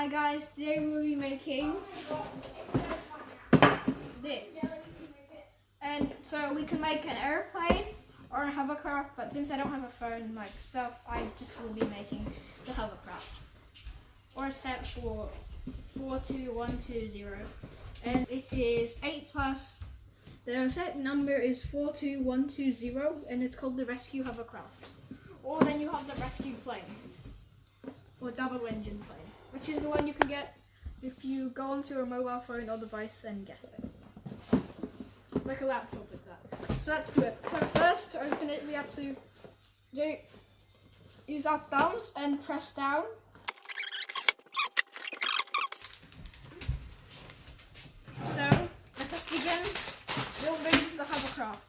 Hi guys, today we'll be making this. And so we can make an airplane or a hovercraft, but since I don't have a phone like stuff, I just will be making the hovercraft. Or set for 42120. And it is 8 plus. The set number is 42120 and it's called the Rescue Hovercraft. Or then you have the Rescue Plane. Or double engine plane, which is the one you can get if you go onto a mobile phone or device and get it. Like a laptop with that. So let's do it. So first, to open it, we have to use our thumbs and press down. So let us begin building the hovercraft.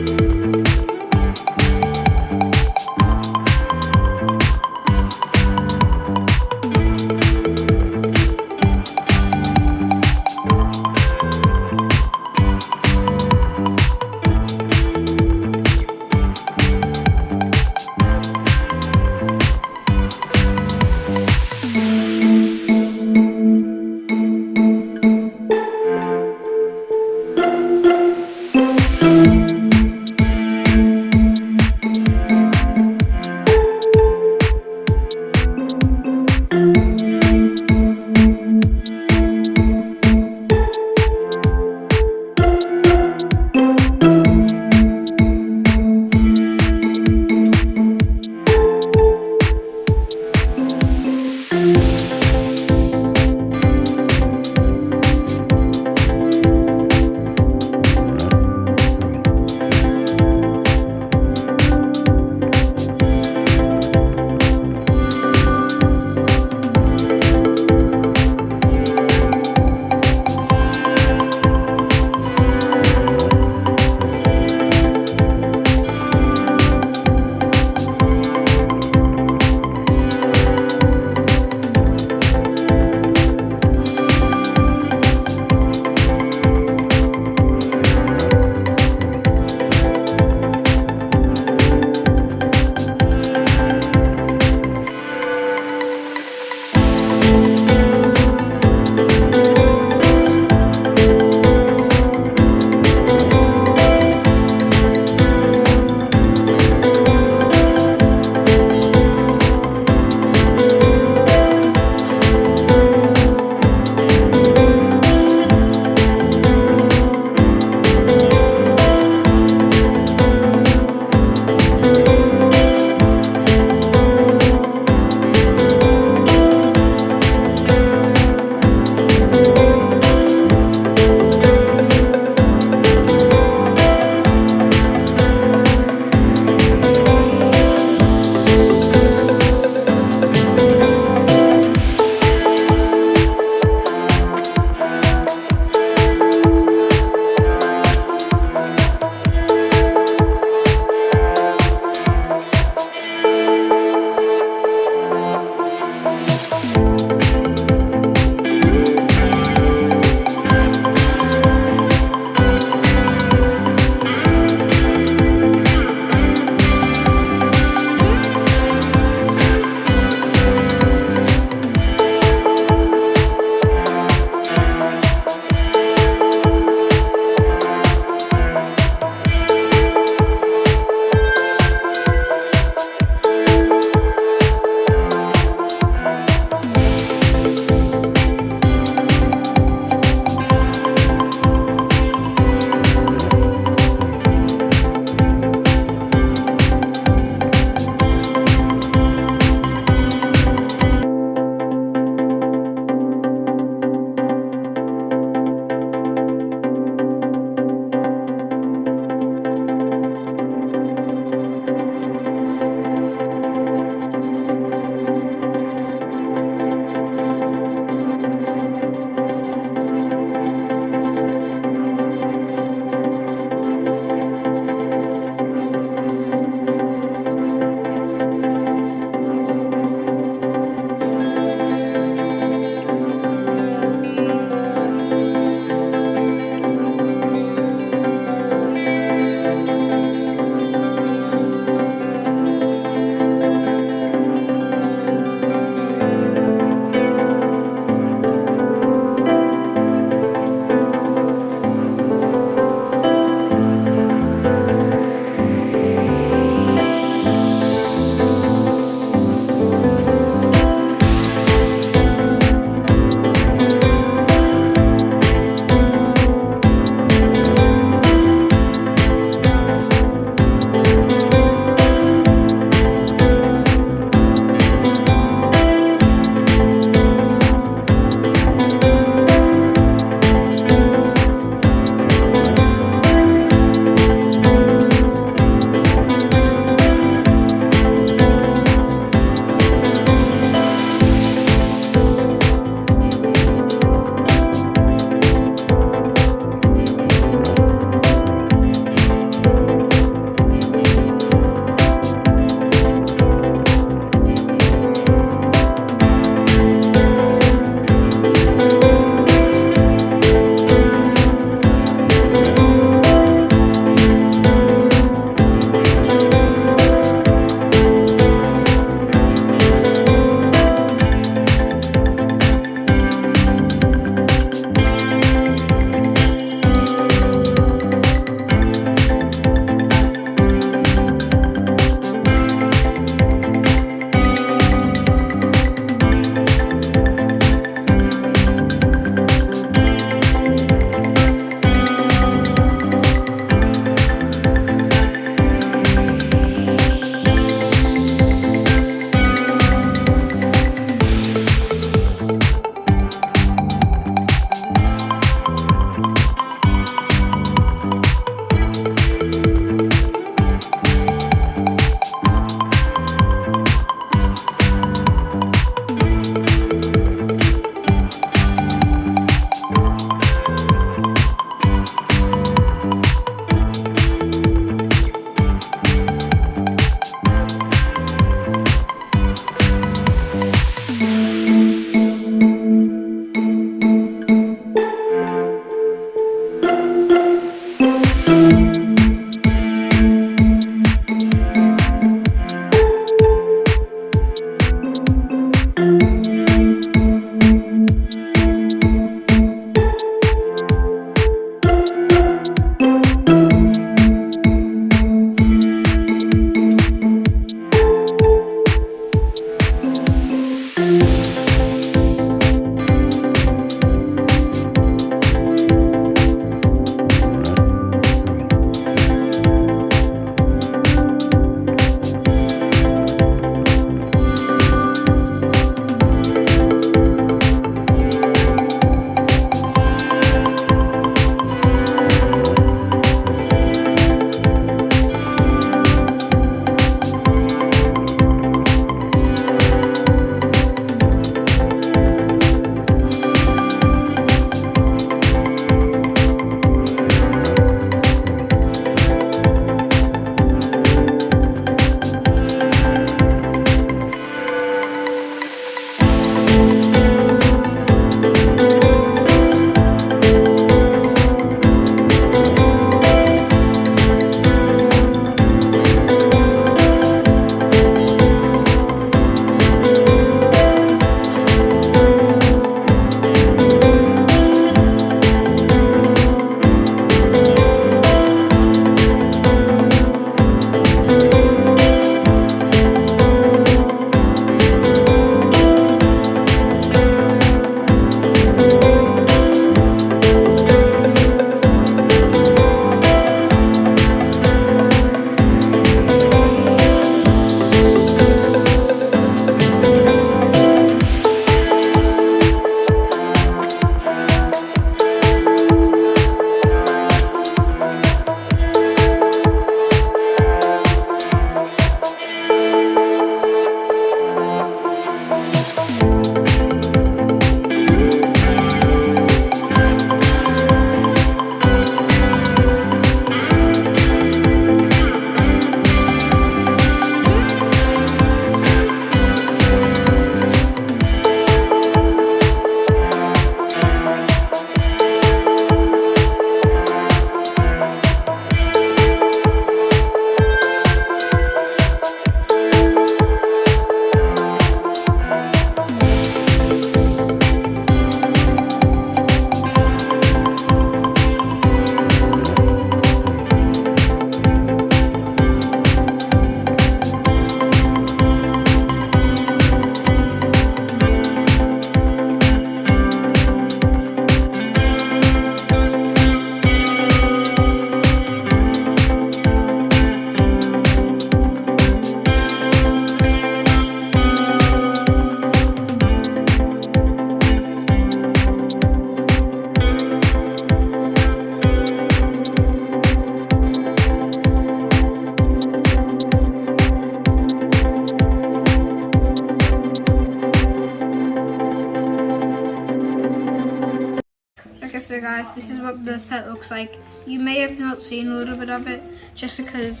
guys, this is what the set looks like. You may have not seen a little bit of it, just because,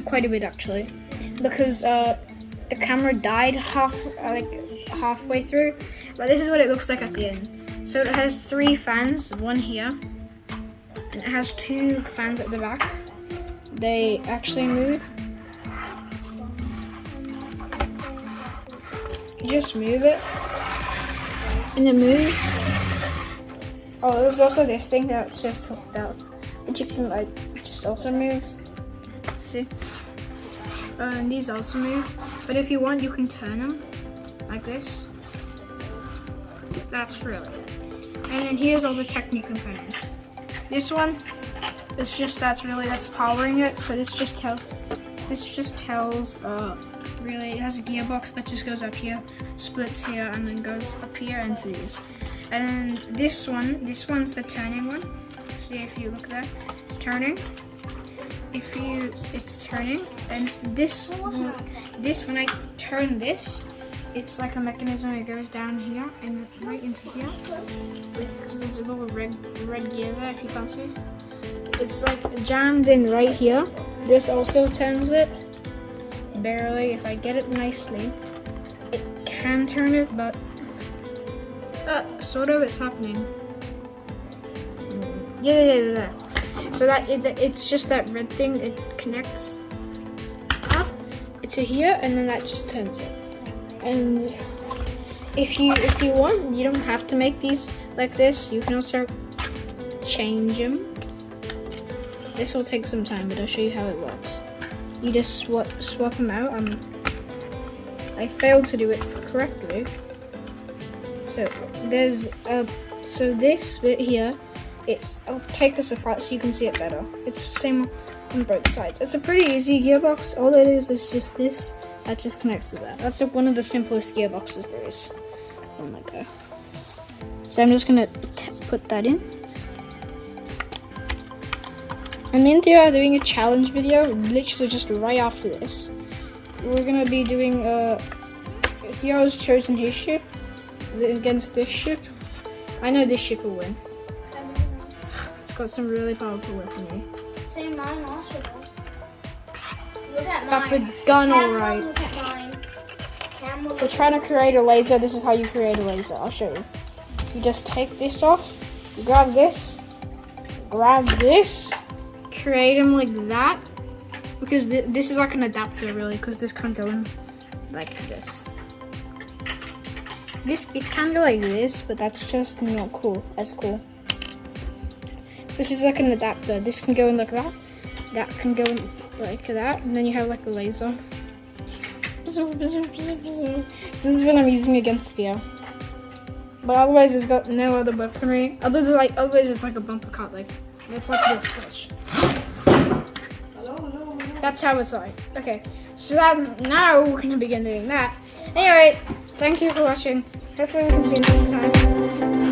quite a bit actually, because the camera died halfway through, but this is what it looks like at the end. So it has 3 fans, one here, and it has 2 fans at the back. They actually move. You just move it, and it moves. Oh, there's also this thing that's just hooked out, which you can like, just also moves. See? And these also move, but if you want, you can turn them like this. That's really it. And then here's all the Technic components. This one, it's just that's powering it. So this just tells really it has a gearbox that just goes up here, splits here, and then goes up here into these. And then this one's the turning one. See, if you look there, it's turning. It's turning, and this when I turn this, it's like a mechanism. It goes down here and right into here. Because there's a little red gear there, if you can't see. It's like jammed in right here. This also turns it. Barely. If I get it nicely, it can turn it, but sort of it's happening. Yeah. So that it's just that red thing. It connects up to here, and then that just turns it. And if you want, you don't have to make these like this. You can also change them. This will take some time, but I'll show you how it works. You just swap them out. I failed to do it correctly. So there's so this bit here. I'll take this apart so you can see it better. It's the same on both sides. It's a pretty easy gearbox. All it is just this that just connects to that. That's one of the simplest gearboxes there is. Oh my god. So I'm just gonna put that in. And then they are doing a challenge video, literally just right after this. We're gonna be doing Theo's chosen his ship against this ship. I know this ship will win. It's got some really powerful weaponry. See, mine also does. Look at mine. That's a gun, alright. Look at mine. We're trying to create a laser. This is how you create a laser. I'll show you. You just take this off, you grab this, create them like that, because this is like an adapter really, because this can't go in like this. It can go like this, but that's just not cool. As cool. This is like an adapter. This can go in like that. That can go in like that, and then you have like a laser. So this is what I'm using against Theo. But otherwise, it's got no other weaponry. Otherwise it's like a bumper cut. Like it's like this switch. That's how it's like. Okay, so now we're gonna begin doing that. Anyway, thank you for watching. Hopefully we can see you next time.